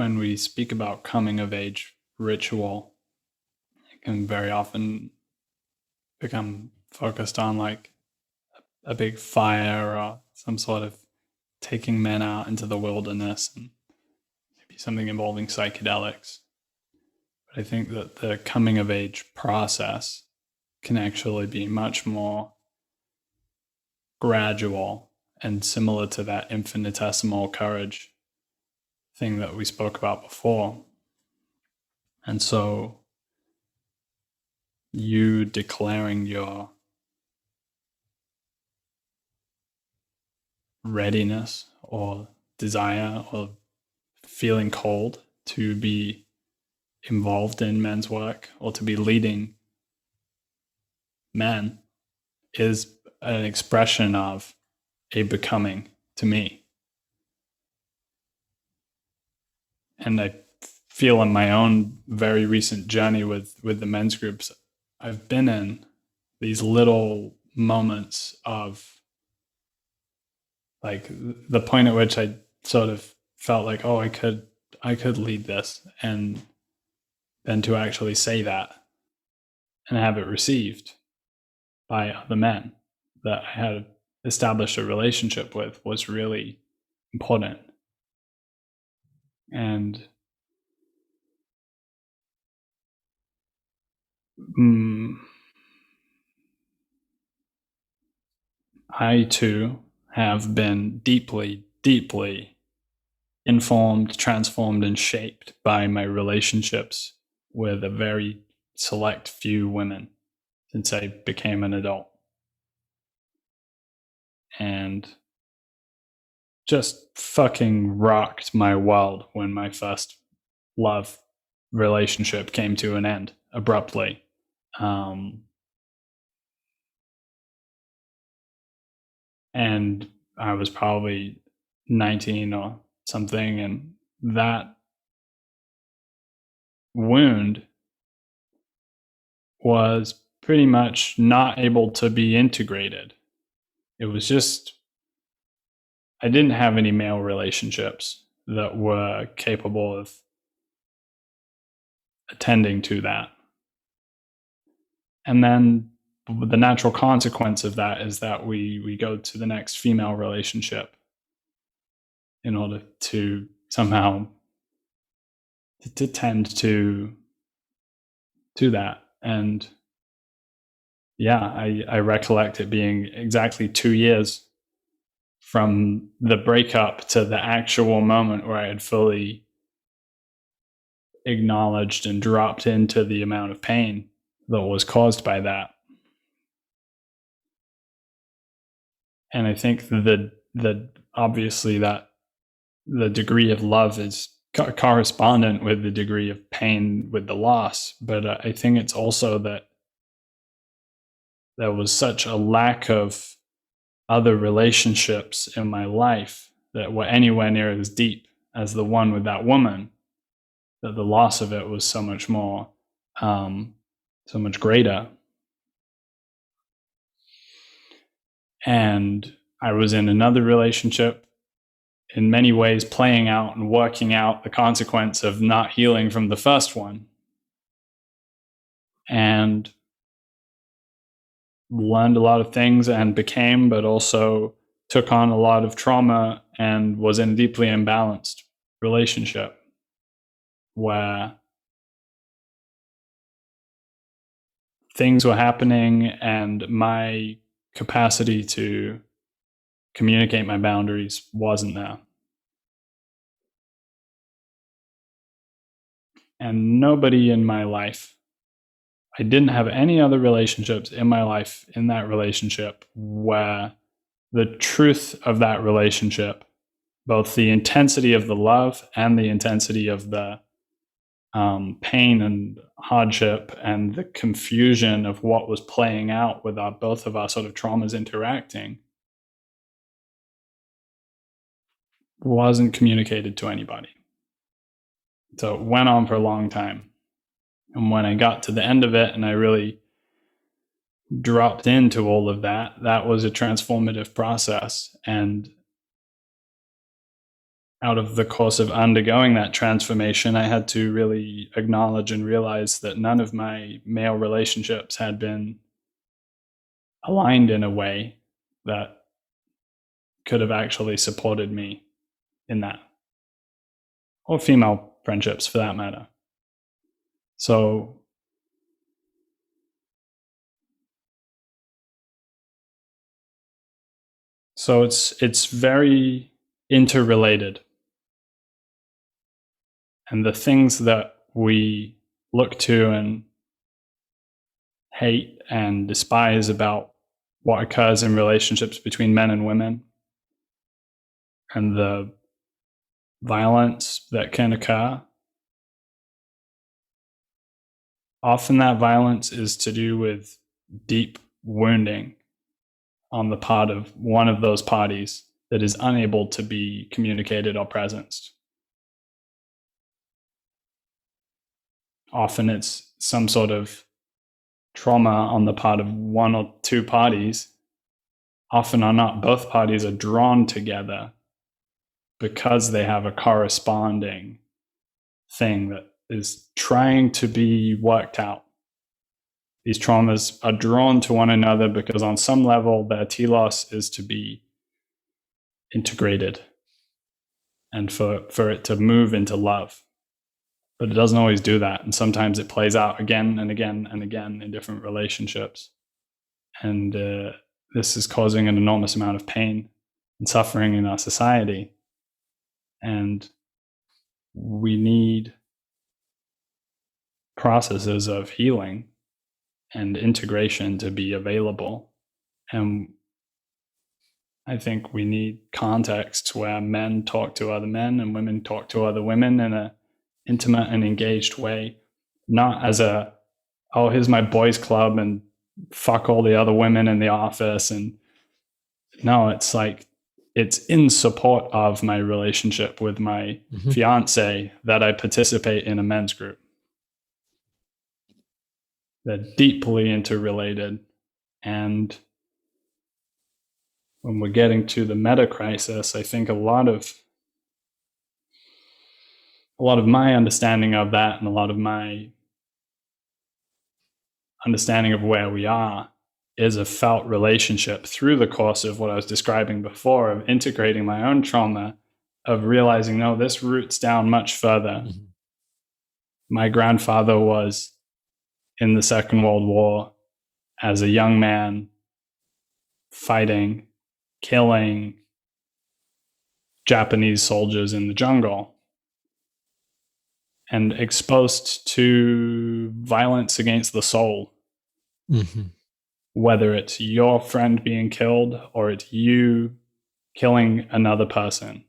when we speak about coming of age ritual, it can very often become focused on like a big fire or some sort of taking men out into the wilderness and maybe something involving psychedelics. But I think that the coming of age process can actually be much more gradual and similar to that infinitesimal courage thing that we spoke about before. And so you declaring your readiness or desire or feeling called to be involved in men's work or to be leading men is an expression of a becoming to me. And I feel in my own very recent journey with the men's groups I've been in, these little moments of like the point at which I sort of felt like, oh, I could lead this, and then to actually say that and have it received by other men that I had established a relationship with was really important. And I too have been deeply, deeply informed, transformed, and shaped by my relationships with a very select few women since I became an adult. And just fucking rocked my world when my first love relationship came to an end abruptly. And I was probably 19 or something, and that wound was pretty much not able to be integrated. It was just, I didn't have any male relationships that were capable of attending to that. And then the natural consequence of that is that we go to the next female relationship in order to somehow to tend to that. And yeah, I recollect it being exactly 2 years from the breakup to the actual moment where I had fully acknowledged and dropped into the amount of pain that was caused by that. And I think the obviously that the degree of love is correspondent with the degree of pain with the loss, but I think it's also that there was such a lack of other relationships in my life that were anywhere near as deep as the one with that woman, that the loss of it was so much more, so much greater. And I was in another relationship, in many ways playing out and working out the consequence of not healing from the first one, and learned a lot of things and became, but also took on a lot of trauma and was in a deeply imbalanced relationship where things were happening and my capacity to communicate my boundaries wasn't there. And nobody in my life, I didn't have any other relationships in my life in that relationship where the truth of that relationship, both the intensity of the love and the intensity of the pain and hardship and the confusion of what was playing out with both of our sort of traumas interacting, wasn't communicated to anybody. So it went on for a long time. And when I got to the end of it and I really dropped into all of that, that was a transformative process. And out of the course of undergoing that transformation, I had to really acknowledge and realize that none of my male relationships had been aligned in a way that could have actually supported me in that, or female friendships for that matter. So it's very interrelated. And the things that we look to and hate and despise about what occurs in relationships between men and women, and the violence that can occur, often that violence is to do with deep wounding on the part of one of those parties that is unable to be communicated or presenced. Often it's some sort of trauma on the part of one or two parties. Often or not, both parties are drawn together because they have a corresponding thing that is trying to be worked out. These traumas are drawn to one another because on some level their telos is to be integrated and for it to move into love. But it doesn't always do that. And sometimes it plays out again and again and again in different relationships. And this is causing an enormous amount of pain and suffering in our society. And we need processes of healing and integration to be available. And I think we need contexts where men talk to other men and women talk to other women in an intimate and engaged way, not as a, oh, here's my boys club and fuck all the other women in the office. And no, it's like, it's in support of my relationship with my fiance that I participate in a men's group. They're deeply interrelated. And when we're getting to the meta crisis, I think a lot of my understanding of that and a lot of my understanding of where we are is a felt relationship through the course of what I was describing before, of integrating my own trauma, of realizing, no, this roots down much further. My grandfather was in the Second World War as a young man, fighting, killing Japanese soldiers in the jungle, and exposed to violence against the soul. Whether it's your friend being killed or it's you killing another person.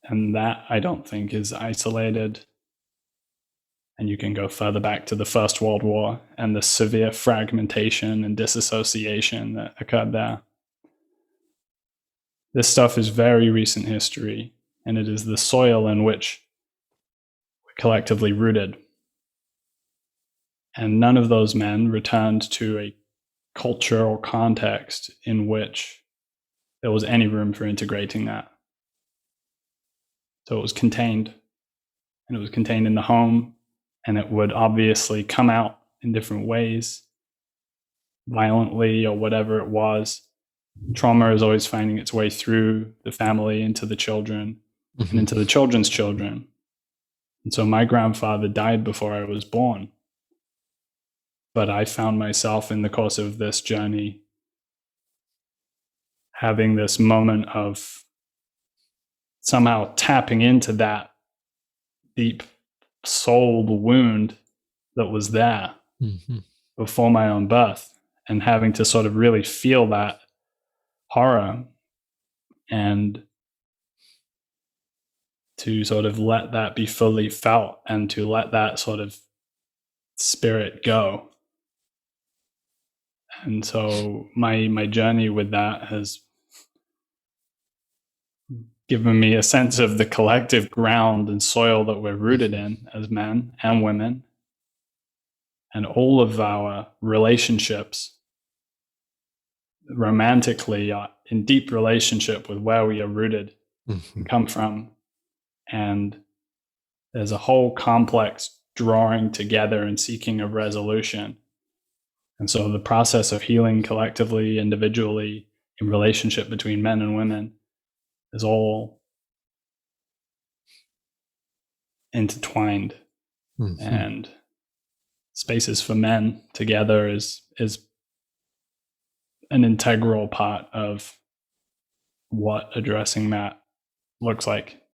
And that, I don't think, is isolated. And you can go further back to the First World War and the severe fragmentation and disassociation that occurred there. This stuff is very recent history, and it is the soil in which we're collectively rooted. And none of those men returned to a culture or context in which there was any room for integrating that. So it was contained, and it was contained in the home, and it would obviously come out in different ways, violently or whatever it was. Trauma is always finding its way through the family into the children and into the children's children. And so my grandfather died before I was born. But I found myself in the course of this journey having this moment of somehow tapping into that deep soul wound that was there before my own birth, and having to sort of really feel that horror and to sort of let that be fully felt and to let that sort of spirit go. And so my journey with that has given me a sense of the collective ground and soil that we're rooted in as men and women. And all of our relationships romantically are in deep relationship with where we are rooted come from. And there's a whole complex drawing together and seeking of resolution. And so the process of healing collectively, individually, in relationship between men and women is all intertwined. And spaces for men together is an integral part of what addressing that looks like